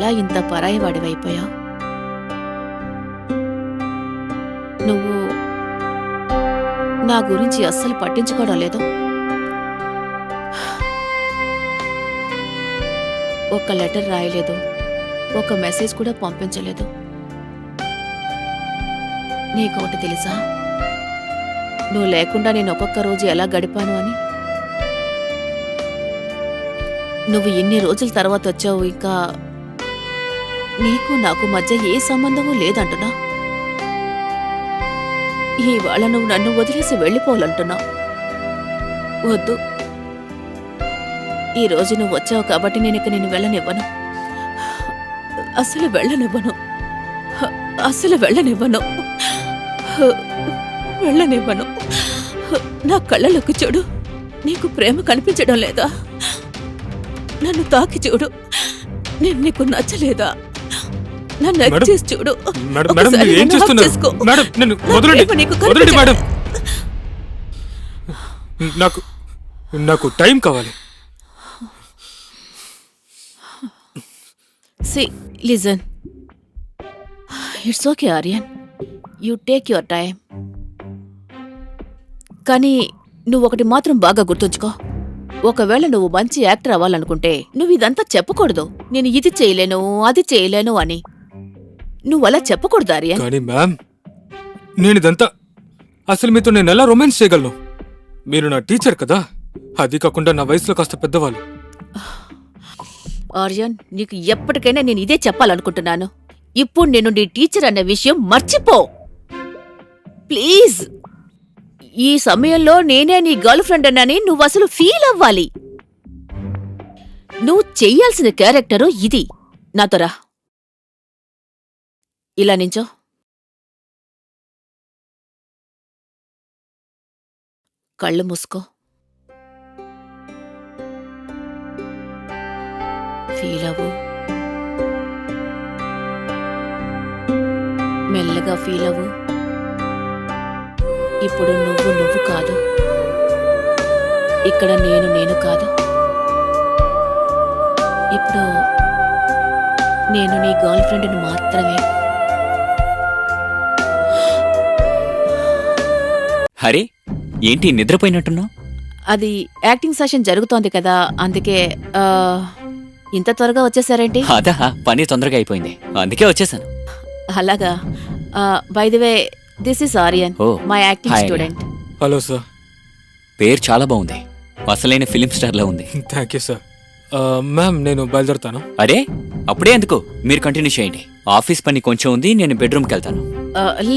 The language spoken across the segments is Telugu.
ఎలా ఇంత పరాయివాడివైపోయావు? నువ్వు నా గురించి అస్సలు పట్టించుకోవడం లేదు. ఒక్క లెటర్ రాయలేదు, ఒక మెసేజ్ కూడా పంపించలేదు. నీకొకటి తెలుసా, నువ్వు లేకుండా నేను ఒక్కొక్క రోజు ఎలా గడిపాను అని? నువ్వు ఇన్ని రోజుల తర్వాత వచ్చావు, ఇంకా నీకు నాకు మధ్య ఏ సంబంధమూ లేదంటున్నా. ఇవాళ నువ్వు నన్ను వదిలేసి వెళ్ళిపోవాలంటున్నావు. వద్దు, ఈరోజు నువ్వు వచ్చావు కాబట్టి నేను ఇక నిన్ను వెళ్ళనివ్వను. అసలు వెళ్ళనివ్వను, అసలు వెళ్ళనివ్వను, వెళ్ళనివ్వను. నా కళ్ళలోకి చూడు, నీకు ప్రేమ కనిపించడం లేదా? నన్ను తాకి చూడు, నేను నీకు నచ్చలేదా? నన్ను చేసి చూడు. నాకు టైం కావాలి. See, listen. It's okay, Aryan. You take your time. కానీ నువ్వొకటి మాత్రం బాగా గుర్తుంచుకో. ఒకవేళ నువ్వు మంచి యాక్టర్ అవ్వాలనుకుంటే నువ్వు ఇదంతా చెప్పకూడదు. నేను ఇది చేయలేను, అది చేయలేను అని. నువ్వలా చెప్పకూడదు, ఆర్యన్. కానీ మ్యామ్, నేనిదంతా అసలు మీతో నేను ఎలా రొమాన్స్ చేయగలను? మీరు నా టీచర్ కదా, అది కాకుండా నా వయసులో కాస్త పెద్దవాళ్ళు. ఆర్యన్, నీకు ఎప్పటికైనా నేను ఇదే చెప్పాలనుకుంటున్నాను. ఇప్పుడు నేను నీ టీచర్ అన్న విషయం మర్చిపో ప్లీజ్. ఈ సమయంలో నేనే నీ గర్ల్ ఫ్రెండ్ అన్నని నువ్వు అసలు ఫీల్ అవ్వాలి. నువ్వు చెయ్యాల్సిన క్యారెక్టరు ఇది. నాతో రా, ఇలా నించో. కళ్ళు మూసుకో. ఫీల్ అవ్వు, మెల్లగా ఫీల్ అవ్వు. ఇప్పుడు నువ్వు నువ్వు కాదు, ఇక్కడ నేను నేను కాదు. ఇప్పుడు నేను నీ గర్ల్ ఫ్రెండ్ని మాత్రమే. హరే, ఏంటి నిద్రపోయినట్టున్నావు? అది యాక్టింగ్ సెషన్ జరుగుతోంది కదా, అందుకే. ఇంత త్వరగా వచ్చేసారేంటి? అదా, పని తొందరగా అయిపోయింది, అందుకే వచ్చేసాను. అలాగా. By the way, this is Aryan, my acting student. Hello sir. పేరు చాలా బాగుంది, అసలైన ఫిలిం స్టార్ లా ఉంది. Thank you sir. మ్యామ్, నేను బయలుదేరుతాను. అరే, అప్పుడే ఎందుకు, మీరు కంటిన్యూ చేయండి. ఆఫీస్ పని కొంచెం ఉంది, నేను బెడ్రూమ్కి వెళ్తాను.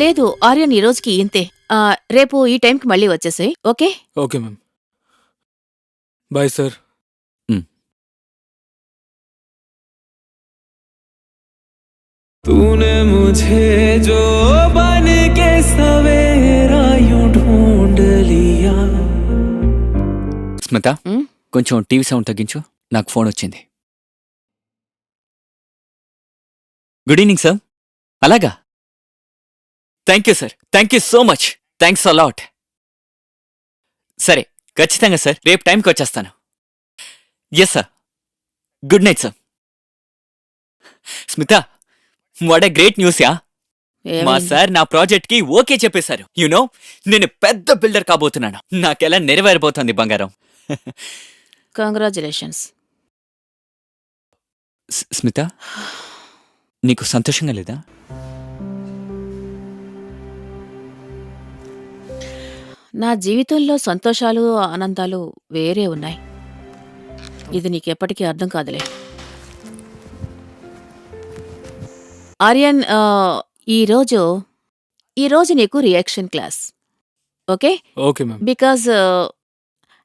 లేదు ఆర్యన్, ఈ రోజుకి ఇంతే. రేపు ఈ టైంకి మళ్ళీ వచ్చేసాయి. Okay? Okay ma'am. Bye sir. तूने मुझे जो बन के सवेरा यूं ढूंढ लिया. స్మిత, కొంచెం టీవీ సౌండ్ తగ్గించు, నాకు ఫోన్ వచ్చింది. Good evening sir. అలాగా, thank you sir, thank you so much, thanks a lot. సరే, ఖచ్చితంగా సార్, రేపు టైంకి వచ్చేస్తాను. Yes sir, good night sir. Smita, what a great news yeah. మా సార్ నా ప్రాజెక్ట్ కి ఓకే చెప్పేశారు. యునో, నేను పెద్ద బిల్డర్ కాబోతున్నాను. నాకెలా నెరవేరబోతుంది బంగారం. కంగ్రాచులేషన్స్. స్మిత, నీకు సంతోషంగా లేదా? నా జీవితంలో సంతోషాలు ఆనందాలు వేరే ఉన్నాయి. ఇది నీకెప్పటికీ అర్థం కాదులే. ఆర్యన్, ఈరోజు నీకు reaction class. Okay? Okay ma'am. Because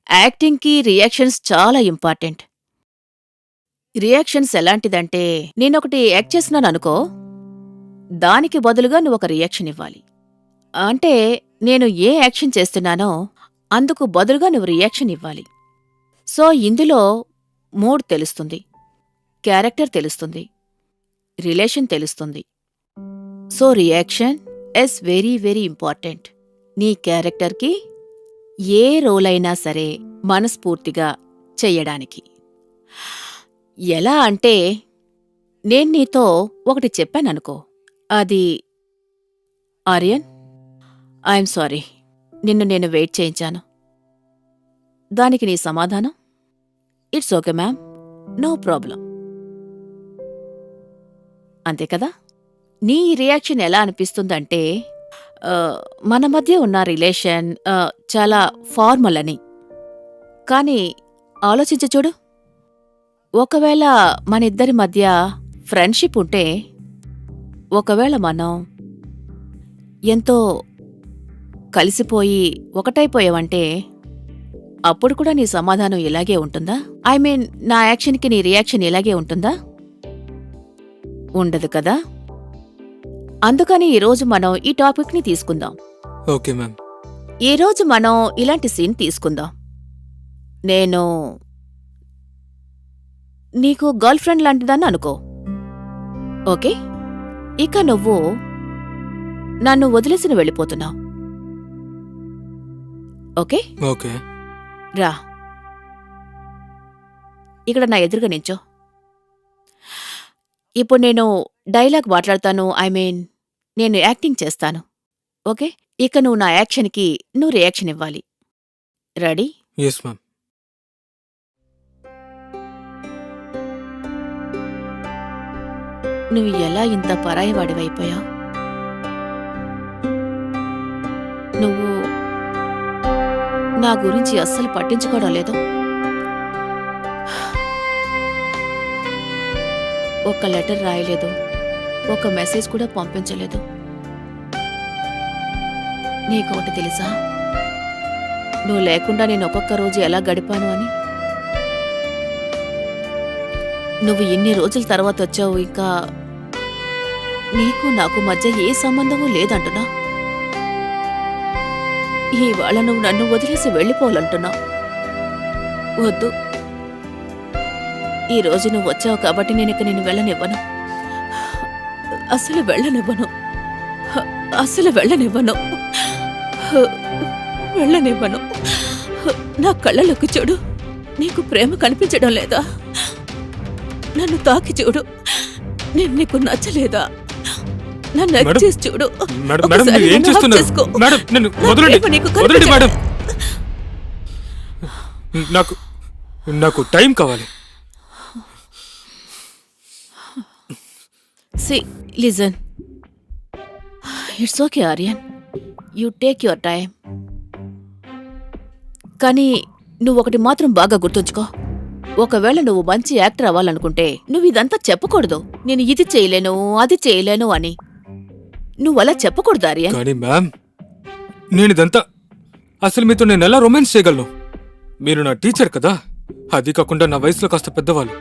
యాక్టింగ్కి రియాక్షన్స్ చాలా ఇంపార్టెంట్. రియాక్షన్స్ ఎలాంటిదంటే, నేనొకటి యాక్ట్ చేస్తున్నాను అనుకో, దానికి బదులుగా నువ్వు ఒక రియాక్షన్ ఇవ్వాలి. అంటే నేను ఏ యాక్షన్ చేస్తున్నానో అందుకు బదులుగా నువ్వు రియాక్షన్ ఇవ్వాలి. సో ఇందులో మూడ్ తెలుస్తుంది, క్యారెక్టర్ తెలుస్తుంది, రిలేషన్ తెలుస్తుంది. So reaction is very very important. నీ క్యారెక్టర్కి ఏ రోల్ అయినా సరే మనస్ఫూర్తిగా చెయ్యడానికి. ఎలా అంటే, నేను నీతో ఒకటి చెప్పాననుకో, అది ఆర్యన్, ఐఎమ్ సారీ, నిన్ను నేను వెయిట్ చేయించాను. దానికి నీ సమాధానం? It's okay ma'am, no problem. అంతే కదా? నీ రియాక్షన్ ఎలా అనిపిస్తుందంటే మన మధ్య ఉన్న రిలేషన్ చాలా ఫార్మల్ అని. కానీ ఆలోచించి చూడు, ఒకవేళ మన ఇద్దరి మధ్య ఫ్రెండ్షిప్ ఉంటే, ఒకవేళ మనం ఎంతో కలిసిపోయి ఒకటైపోయావంటే, అప్పుడు కూడా నీ సమాధానం ఇలాగే ఉంటుందా? ఐ మీన్, నా యాక్షన్కి నీ రియాక్షన్ ఇలాగే ఉంటుందా? ఉండదు కదా? అందుకని ఈరోజు మనం ఈ టాపిక్ని తీసుకుందాం. Okay ma'am. ఈరోజు మనం ఇలాంటి సీన్ తీసుకుందాం. నేను నీకు గర్ల్ ఫ్రెండ్ లాంటిదాన్ని అనుకో, ఓకే? ఇక నువ్వు నన్ను వదిలేసిన వెళ్ళిపోతున్నావు, ఓకే? ఓకే. రా, ఇక్కడ నా ఎదురుగా నించో. ఇప్పుడు నేను డైలాగ్ మాట్లాడతాను, ఐ మీన్ నేను యాక్టింగ్ చేస్తాను, ఓకే? ఇక నువ్వు నా యాక్షన్కి నువ్వు రియాక్షన్ ఇవ్వాలి. రెడీ? Yes ma'am. నువ్వు ఎలా ఇంత పరాయివాడివైపోయావు? నువ్వు నా గురించి అస్సలు పట్టించుకోవడం లేదు. ఒక లెటర్ రాయలేదు, ఒక మెసేజ్ కూడా పంపించలేదు. నీకొకటి తెలుసా, నువ్వు లేకుండా నేను ఒక్కొక్క రోజు ఎలా గడిపాను అని? నువ్వు ఇన్ని రోజుల తర్వాత వచ్చావు, ఇంకా నీకు నాకు మధ్య ఏ సంబంధమూ లేదంటున్నా. ఇవాళ నువ్వు నన్ను వదిలేసి వెళ్ళిపోవాలంటున్నావు. వద్దు, ఈ రోజు నువ్వు వచ్చావు కాబట్టి నేను ఇక నిన్ను వెళ్ళనివ్వను. అసలు వెళ్ళనివ్వను, అసలు వెళ్ళనివ్వను, వెళ్ళనివ్వను. నా కళ్ళలోకి చూడు, నీకు ప్రేమ కనిపించడం లేదా? నన్ను తాకి చూడు, నేను నీకు నచ్చలేదా? నన్ను మేడం, చేసి చూడు. మేడం, ఒకసారి మీరు ఏం నన్ను చేస్తున్నారు? హక్ చేసుకో. మేడం, నన్ను నా వదలండి, ప్రేమ నీకు వదలండి మేడం. కనిపించడం- నాకు టైం కావాలి. See, listen. It's okay, Aryan. You take your time. కానీ నువ్వొకటి మాత్రం బాగా గుర్తుంచుకో. ఒకవేళ నువ్వు మంచి యాక్టర్ అవ్వాలనుకుంటే నువ్వు ఇదంతా చెప్పకూడదు. నేను ఇది చేయలేను, అది చేయలేను అని. నువ్వలా చెప్పకూడదు, ఆర్యన్. కానీ మ్యామ్, నేనిదంతా అసలు మీతో నేను ఎలా రొమాన్స్ చేయగలను? మీరు నా టీచర్ కదా, అది కాకుండా నా వయసులో కాస్త పెద్దవాళ్ళు.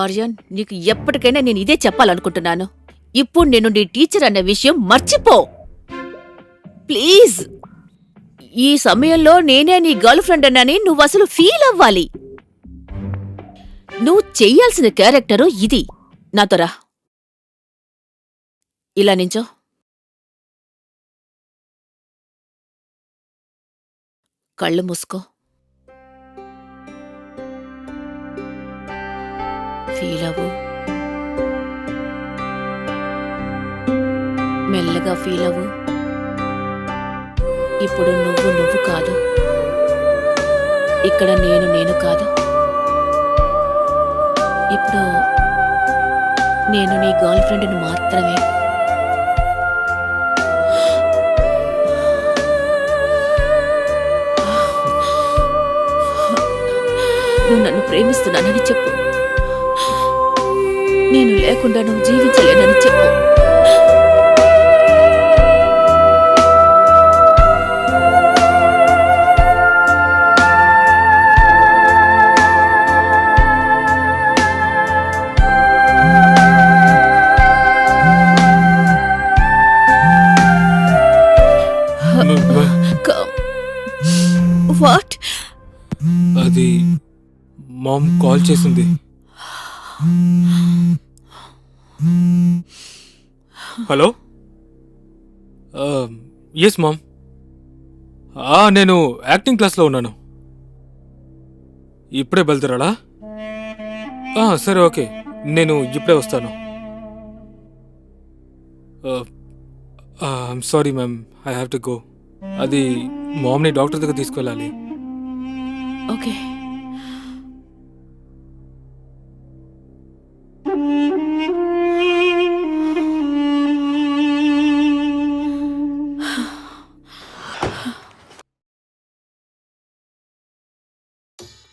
ఆర్యన్, నీకు ఎప్పటికైనా నేను ఇదే చెప్పాలనుకుంటున్నాను. ఇప్పుడు నేను నీ టీచర్ అన్న విషయం మర్చిపో ప్లీజ్. ఈ సమయంలో నేనే నీ గర్ల్ ఫ్రెండ్ అన్నని నువ్వు అసలు ఫీల్ అవ్వాలి. నువ్వు చెయ్యాల్సిన క్యారెక్టరు ఇది. నాతో రా, ఇలా నించో. కళ్ళు మూసుకో. ఫీల్ అవ్వు, మెల్లగా ఫీల్ అవ్వు. ఇప్పుడు నువ్వు కాదు, ఇక్కడ నేను కాదు. ఇప్పుడు నేను నీ గర్ల్ ఫ్రెండ్ని మాత్రమే. నువ్వు నన్ను ప్రేమిస్తున్నానని చెప్పు. నేను లేకుండా నువ్వు జీవించలేనని చెప్పు. వాట్? అది మామ్ కాల్ చేసింది. Hello, yes mom. నేను యాక్టింగ్ క్లాస్లో ఉన్నాను. ఇప్పుడే బయలుదేరాలా? సరే, ఓకే. నేను ఇప్పుడే వస్తాను. I'm sorry ma'am, I have to go. అది మామ్ని డాక్టర్ దగ్గర తీసుకెళ్ళాలి. ఓకే.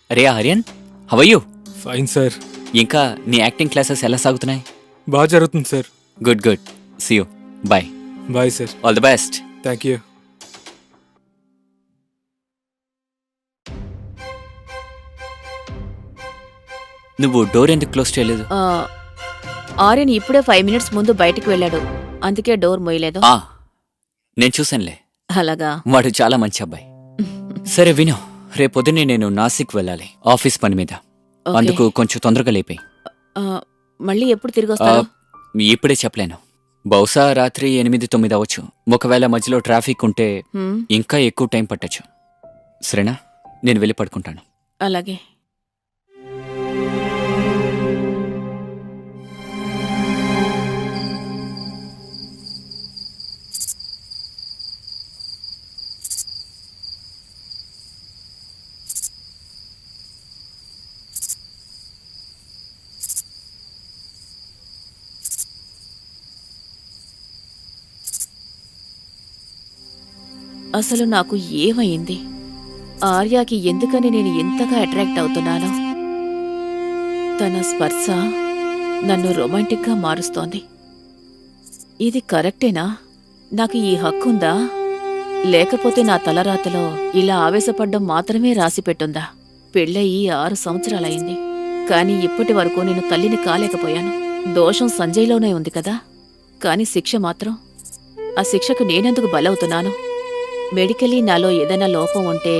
అరే Aryan, how are you? Fine sir. ఇంకా నీ యాక్టింగ్ క్లాసెస్ ఎలా సాగుతున్నాయి? బాగా జరుగుతుంది sir. Good good. See you. Bye. Bye sir. All the best. Thank you. నువ్వు డోర్ ఎందుకు క్లోజ్ చేయలేదు? ఆర్యన్ ఇప్పుడే 5 మినిట్స్ ముందు బయటికి వెళ్ళాడు, అందుకే డోర్ మోయలేదు. నేను చూసానులే. అలాగా? వాడు చాలా మంచి అబ్బాయి. సరే విను, రేపొద్దునే నేను నాసిక్ వెళ్ళాలి ఆఫీస్ పని మీద. ఓకే. అందుకు కొంచెం తొందరగా లేపాయి. ఆ, మళ్ళీ ఎప్పుడు తిరిగి వస్తావు? ఇప్పుడే చెప్పలేను. బహుశా రాత్రి 8-9 అవ్వచ్చు. ఒకవేళ మధ్యలో ట్రాఫిక్ ఉంటే ఇంకా ఎక్కువ టైం పట్టచ్చు. సరేనా? నేను వెళ్ళి పడుకుంటాను. అలాగే. అసలు నాకు ఏమైంది? ఆర్యాకి ఎందుకని నేను ఎంతగా అట్రాక్ట్ అవుతున్నానో? తన స్పర్శ నన్ను రొమాంటిక్గా మారుస్తోంది. ఇది కరెక్టేనా? నాకు ఈ హక్కుందా? లేకపోతే నా తలరాతలో ఇలా ఆవేశపడ్డం మాత్రమే రాసిపెట్టుందా? పెళ్ళయి 6 సంవత్సరాలయింది, కాని ఇప్పటి వరకు నేను తల్లిని కాలేకపోయాను. దోషం సంజయ్లోనే ఉంది కదా, కాని శిక్ష మాత్రం, ఆ శిక్షకు నేనెందుకు బలవుతున్నాను? మెడికలీ నాలో ఏదైనా లోపం ఉంటే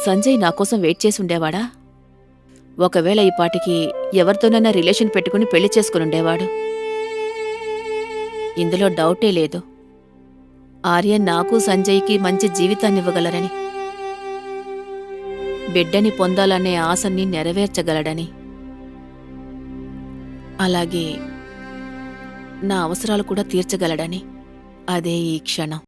సంజయ్ నా కోసం వెయిట్ చేసి ఉండేవాడా? ఒకవేళ ఈ పాటికి ఎవరితోనైనా రిలేషన్ పెట్టుకుని పెళ్లి చేసుకునుండేవాడు. ఇందులో డౌటే లేదు. ఆర్యన్ నాకు సంజయ్కి మంచి జీవితాన్నివ్వగలరని, బిడ్డని పొందాలనే ఆశని నెరవేర్చగలడని, అలాగే నా అవసరాలు కూడా తీర్చగలడని. అదే ఈ క్షణం.